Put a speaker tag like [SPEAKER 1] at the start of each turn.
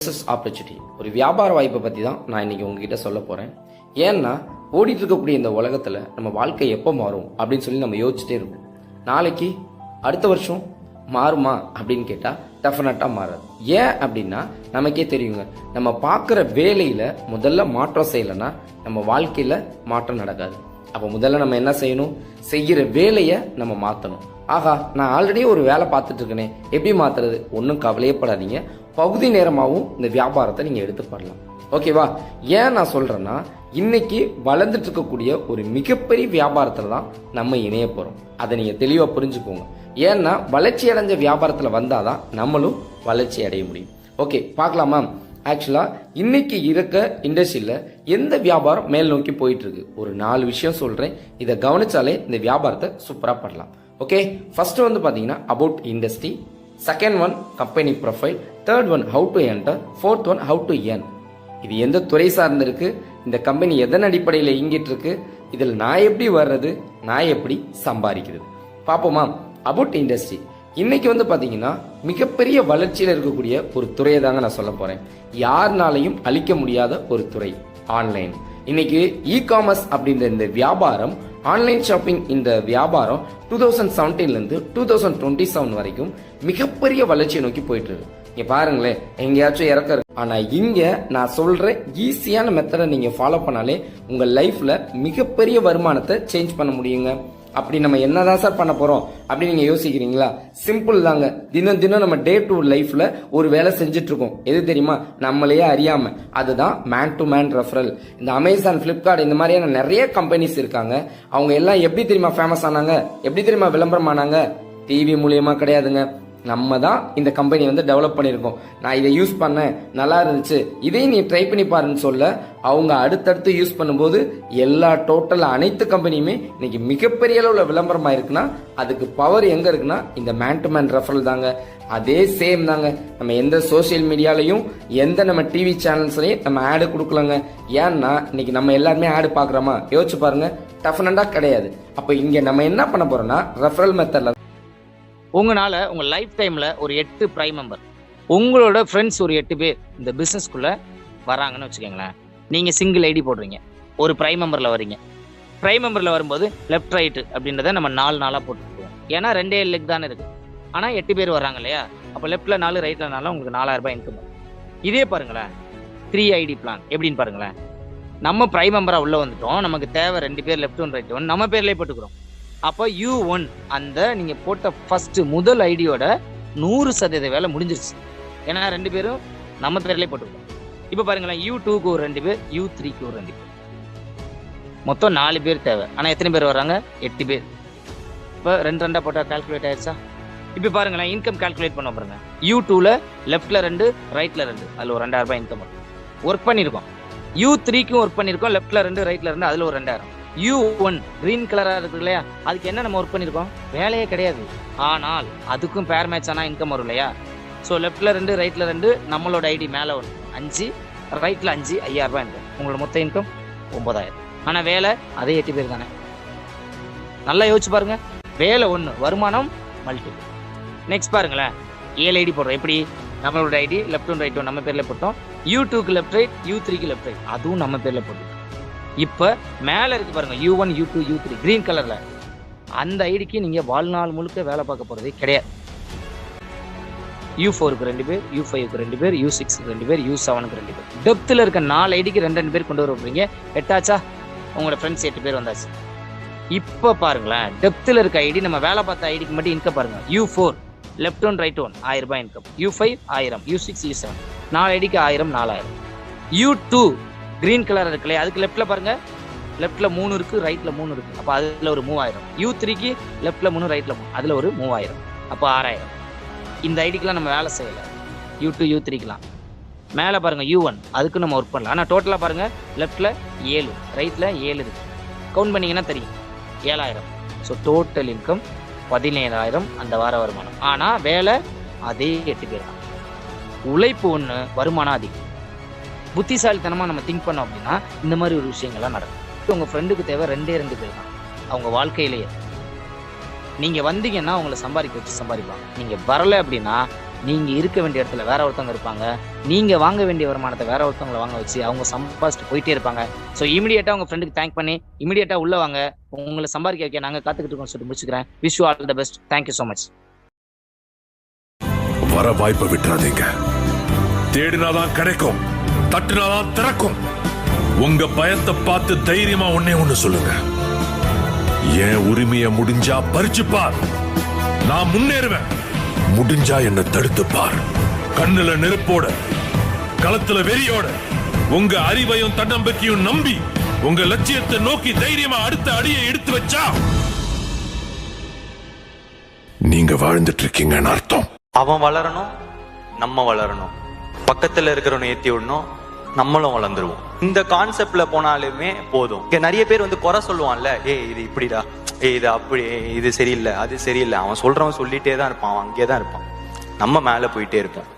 [SPEAKER 1] Business opportunity, ஒரு வியாபார வாய்ப்பை பற்றி தான் நான் இன்னைக்கு உங்ககிட்ட சொல்ல போகிறேன். ஏன்னா ஓடிட்டு இருக்கக்கூடிய இந்த உலகத்தில் நம்ம வாழ்க்கை எப்போ மாறும் அப்படின்னு சொல்லி நம்ம யோசிச்சுட்டே இருக்கோம். நாளைக்கு அடுத்த வருஷம் மாறுமா அப்படின்னு கேட்டால் டெஃபினட்டாக மாறாது. ஏன் அப்படின்னா நமக்கே தெரியுங்க, நம்ம பார்க்குற வேலையில் முதல்ல மாற்றம் செய்யலைன்னா நம்ம வாழ்க்கையில் மாற்றம் நடக்காது. அப்போ முதல்ல நம்ம என்ன செய்யணும்? செய்கிற வேலையை நம்ம மாற்றணும். ஆகா, நான் ஆல்ரெடி ஒரு வேலை பார்த்துட்டு இருக்கேனே, எப்படி மாற்றுறது? ஒன்றும் கவலையப்படாதீங்க. பகுதி நேரமாகவும் இந்த வியாபாரத்தை நீங்கள் எடுத்து பண்ணலாம். ஓகேவா? ஏன் நான் சொல்கிறேன்னா, இன்னைக்கு வளர்ந்துட்டு இருக்கக்கூடிய ஒரு மிகப்பெரிய வியாபாரத்தில் தான் நம்ம இணைய போகிறோம். அதை நீங்கள் தெளிவாக புரிஞ்சுக்கோங்க. ஏன்னா வளர்ச்சி அடைஞ்ச வியாபாரத்தில் வந்தால் தான் நம்மளும் வளர்ச்சி அடைய முடியும். ஓகே, பார்க்கலாமா? ஆக்சுவலாக இன்னைக்கு இருக்க இண்டஸ்ட்ரியில் எந்த வியாபாரம் மேல் நோக்கி போயிட்டு இருக்கு? ஒரு 4 விஷயம் சொல்கிறேன். இதை கவனிச்சாலே இந்த வியாபாரத்தை சூப்பராக பண்ணலாம். ஓகே, ஃபர்ஸ்ட் வந்து பார்த்தீங்கன்னா about industry, second one company profile, third one how to enter, fourth one how to earn. இது எந்த துறை சார்ந்து இருக்கு, இந்த கம்பெனி எதன் அடிப்படையில் இயங்கிட்டு இருக்கு, இதில் நான் எப்படி வர்றது, நான் எப்படி சம்பாதிக்கிறது பார்ப்போமா? அபவுட் இண்டஸ்ட்ரி இன்னைக்கு வந்து பார்த்தீங்கன்னா மிகப்பெரிய வளர்ச்சியில் இருக்கக்கூடிய ஒரு துறையை தாங்க நான் சொல்ல போறேன். யாருனாலையும் அழிக்க முடியாத ஒரு துறை ஆன்லைன். இன்னைக்கு இ-காமர்ஸ் அப்படின்ற இந்த வியாபாரம், ஆன்லைன் ஷாப்பிங் இந்த வியாபாரம் 2017 2027 வரைக்கும் மிகப்பெரிய வளர்ச்சியை நோக்கி போயிட்டு இருக்கு. இங்க பாருங்களேன், எங்கேயாச்சும் இறக்க இருக்கு. ஆனா இங்க நான் சொல்ற ஈஸியான மெத்தடை நீங்க ஃபாலோ பண்ணாலே உங்க லைஃப்ல மிகப்பெரிய வருமானத்தை சேஞ்ச் பண்ண முடியுங்க. அப்படி நம்ம என்னதான் சார் பண்ண போறோம் அப்படின்னு நீங்க யோசிக்கிறீங்களா? சிம்பிள் தாங்க. தினம் தினம் நம்ம டே டு லைஃப்ல ஒரு வேலை செஞ்சுட்டு இருக்கோம். எது தெரியுமா? நம்மளையே அறியாம. அதுதான் மேன் டு மேன் ரெஃபரல். இந்த அமேசான், பிளிப்கார்ட் இந்த மாதிரியான நிறைய கம்பெனிஸ் இருக்காங்க. அவங்க எல்லாம் எப்படி தெரியுமா ஃபேமஸ் ஆனாங்க? எப்படி தெரியுமா விளம்பரம் ஆனாங்க? டிவி மூலியமா கிடையாதுங்க. நம்ம தான் இந்த கம்பெனி வந்து டெவலப் பண்ணியிருக்கோம். நான் இதை யூஸ் பண்ணேன், நல்லா இருந்துச்சு, இதையும் நீ ட்ரை பண்ணி பாருன்னு சொல்ல அவங்க அடுத்தடுத்து யூஸ் பண்ணும்போது எல்லா டோட்டல் அனைத்து கம்பெனியுமே இன்னைக்கு மிகப்பெரிய அளவில் விளம்பரம் ஆயிருக்குன்னா அதுக்கு பவர் எங்க இருக்குன்னா இந்த மேன் டு மேன் ரெஃபரல் தாங்க. அதே சேம் தாங்க. நம்ம எந்த சோசியல் மீடியாலையும் எந்த நம்ம டிவி சேனல்ஸ்லையும் நம்ம ஆடு கொடுக்கலங்க. ஏன்னா இன்னைக்கு நம்ம எல்லாருமே ஆடு பார்க்குறோமா? யோசிச்சு பாருங்க, டெஃபினட்டா கிடையாது. அப்போ இங்க நம்ம என்ன பண்ண போறோம்னா ரெஃபரல் மெத்தட்ல
[SPEAKER 2] உங்களால் உங்கள் லைஃப் டைமில் ஒரு 8 ப்ரைம் மெம்பர், உங்களோட ஃப்ரெண்ட்ஸ் ஒரு 8 பேர் இந்த பிஸ்னஸ்க்குள்ளே வராங்கன்னு வச்சுக்கோங்களேன். நீங்கள் சிங்கிள் ஐடி போடுறீங்க, ஒரு ப்ரைம் மெம்பரில் வரீங்க. ப்ரைம் மெம்பரில் வரும்போது லெஃப்ட் ரைட்டு அப்படின்றத நம்ம 4 நாளாக போட்டுக்குவோம். ஏன்னா 2 லெக் தானே இருக்குது. ஆனால் 8 பேர் வராங்க இல்லையா? அப்போ லெஃப்ட்டில் 4 ரைட்டில் 4 உங்களுக்கு 4000 ரூபாய் இன்கம். இதே பாருங்களேன், 3 ஐடி பிளான் எப்படின்னு பாருங்களேன். நம்ம ப்ரைம் மெம்பராக உள்ளே வந்துட்டோம், நமக்கு தேவை 2 பேர் லெஃப்ட் ஒன் ரைட் ஒன், நம்ம பேர்லேயே போட்டுக்கிறோம். அப்போ U1 அந்த நீங்கள் போட்ட ஃபஸ்ட்டு முதல் ஐடியோட 100% வேலை முடிஞ்சிருச்சு. ஏன்னா 2 பேரும் நம்ம பேர்லேயே போட்டுருக்கோம். இப்போ பாருங்களேன், U2க்கு ஒரு 2 பேர், U3க்கு ஒரு 2 பேர், மொத்தம் 4 பேர் தேவை. ஆனால் எத்தனை பேர் வர்றாங்க? 8 பேர். இப்போ 2 போட்டால் கால்குலேட் ஆயிடுச்சா? இப்போ பாருங்களேன், இன்கம் கால்குலேட் பண்ண பாருங்க. U2ல லெஃப்டில் 2 ரைட்டில் 2, அதில் ஒரு 2000 ரூபாய் இன்கம் வரும். ஒர்க் பண்ணியிருக்கோம். U3க்கும் ஒர்க் பண்ணியிருக்கோம், லெஃப்டில் 2 ரைட்டில் 2, அதில் ஒரு 2000. U1 கிரீன் கலரா இருக்கு இல்லையா? அதுக்கு என்ன நம்ம ஒர்க் பண்ணிருக்கோம்? வேலையே கிடையாது. ஆனால் அதுக்கும் பேர் மேட்ச் ஆனா இன்கம் வரும் இல்லையா? ஸோ லெஃப்ட்ல 2 ரைட்ல 2, நம்மளோட ஐடி மேல 1, 5 ரைட்ல 5, 5000 ரூபாய் இன்கம். உங்களோட மொத்த இன்கம் 9000. ஆனா வேலை அதே 8 பேர் தானே. நல்லா யோசிச்சு பாருங்க. வேலை 1, வருமானம் மல்டிபிள். நெக்ஸ்ட் பாருங்களேன், 7 ஐடி போடுறோம். எப்படி? நம்மளோட ID left one right one நம்ம பேர்ல போட்டோம். U2க்கு லெஃப்ட் ரைட், U3க்கு லெஃப்ட் ரைட், அதுவும் நம்ம பேர்ல போட்டோம். இப்போ மேலே இருக்கு பாருங்க, U1, U2, U3 கிரீன் கலர்ல. அந்த ஐடிக்கு நீங்க வாழ்நாள் முழுக்க வேலை பார்க்க போறதே கிடையாது. U4க்கு 2 பேர், U5க்கு 2 பேர், U6க்கு 2 பேர், U7க்கு 2 பேர். டெப்த்தில் இருக்க 4 ஐடிக்கு 2 பேர் கொண்டு வர போறீங்க. 8 ஆச்சா? உங்களோட ஃப்ரெண்ட்ஸ் 8 பேர் வந்தாச்சு. இப்போ பாருங்களேன், டெப்த்தில் இருக்க ஐடி நம்ம வேலை பார்த்த ஐடிக்கு மட்டும் இன்கம் பாருங்க. U4 left one right one 1000 ரூபாய் இன்கம். U5 1000, U6 U7 4 ஐடிக்கு 1000 4000. U2 கிரீன் கலர் இருக்கு இல்லையா? அதுக்கு லெஃப்ட்ல பாருங்க, லெஃப்ட்ல 3 இருக்கு, ரைட்ல 3 இருக்கு, அப்போ அதுல ஒரு 3000. U3க்கு லெஃப்ட்ல 3 ரைட்ல 3, அதுல ஒரு 3000, அப்போ 6000. இந்த ஐடிக்கெல்லாம் நம்ம வேலை செய்யல. U2 U3க்குலாம் மேலே பாருங்க U1, அதுக்கு நம்ம ஒர்க் பண்ணலாம். ஆனால் டோட்டலாக பாருங்க, லெஃப்ட்ல 7, ரைட்ல 7 இருக்கு. கவுண்ட் பண்ணீங்கன்னா தெரியும் 7000. ஸோ டோட்டல் இன்கம் 17000 அந்த வார வருமானம். ஆனால் வேலை அதே 8 பேர் தான். உழைப்பு 1, வருமானம் அதிகம். புத்திசாலித்தனமாக நம்ம திங்க் பண்ணோம் அப்படின்னா இந்த மாதிரி ஒரு விஷயங்கள்லாம் நடக்கும். உங்கள் ஃப்ரெண்டுக்கு தேவை 2 பேர் தான் அவங்க வாழ்க்கையிலேயே. நீங்கள் வந்தீங்கன்னா அவங்கள சம்பாதிக்க வச்சு சம்பாதிப்பாங்க. நீங்கள் வரலை அப்படின்னா நீங்க இருக்க வேண்டிய இடத்துல வேற ஒருத்தவங்க இருப்பாங்க, நீங்க வாங்க வேண்டிய வருமானத்தை வேற ஒருத்தவங்களை வாங்க வச்சு அவங்க சம்பாதிச்சுட்டு போயிட்டே இருப்பாங்க. ஸோ இமீடியட்டா உங்க ஃப்ரெண்டுக்கு தேங்க் பண்ணி இமீடியட்டா உள்ள வாங்க, உங்களை சம்பாதிக்க வைக்க நாங்க காத்துக்கிட்டு இருக்கோம் சொல்லிட்டு முடிச்சுக்கிறேன். Wish you all the best. Thank you so much.
[SPEAKER 3] வர வாய்ப்பை விட்டுறாதீங்க. தேடினாதான் கிடைக்கும், தட்டுனாதான் திறக்கும். உங்க பயத்தை பார்த்து தைரியமா ஒண்ணு சொல்லுங்க. என் உரிமையை முடிஞ்சா பறிச்சு பார், நான் முன்னேறுவேன். முடிஞ்சா என்ன தடுத்து பார். கண்ணுல நெருப்போட, களத்துல வெறியோட, உங்க அறிவையும் தன்னம்பிக்கையும் நம்பி உங்க லட்சியத்தை நோக்கி தைரியமா அடுத்த அடியை எடுத்து வச்சா நீங்க வாழ்ந்துட்டு இருக்கீங்கன்னு அர்த்தம்.
[SPEAKER 4] அவன் வளரணும், நம்ம வளரணும், பக்கத்துல இருக்கிறவனை ஏத்தி விடணும், நம்மளும் வளர்ந்துருவோம். இந்த கான்செப்ட்ல போனாலுமே போதும். இங்க நிறைய பேர் வந்து குறை சொல்லுவான்ல, இது இப்படிடா, இது அப்படி, இது சரியில்லை, அது சரியில்லை. அவன் சொல்றவன் சொல்லிட்டே தான் இருப்பான், அவன் அங்கேயே தான் இருப்பான். நம்ம மேல போயிட்டே இருப்போம்.